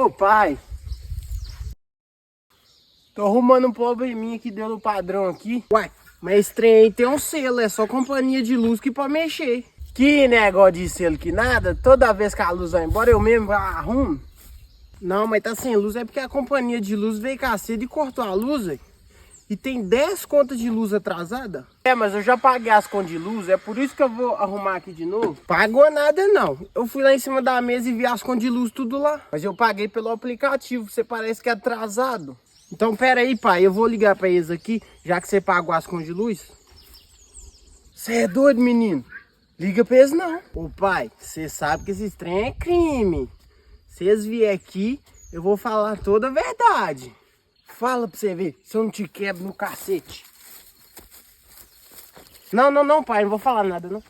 Ô pai, tô arrumando um probleminha que deu no padrão aqui. Uai, mas esse trem aí tem um selo, é só companhia de luz que pode mexer. Que negócio de selo que nada, toda vez que a luz vai embora eu mesmo arrumo. Não, mas tá sem luz é porque a companhia de luz veio cá cedo e cortou a luz, véio. E tem 10 contas de luz atrasada. É, mas eu já paguei as contas de luz, é por isso que eu vou arrumar aqui de novo. Pagou nada não. Eu fui lá em cima da mesa e vi as contas de luz tudo lá. Mas eu paguei pelo aplicativo, você parece que é atrasado. Então pera aí, pai, eu vou ligar pra eles aqui, já que você pagou as contas de luz. Você é doido, menino? Liga pra eles não. Ô pai, você sabe que esse trem é crime. Se eles vier aqui, eu vou falar toda a verdade. Fala pra você ver, se eu não te quebro no cacete. Não, pai, não vou falar nada, não.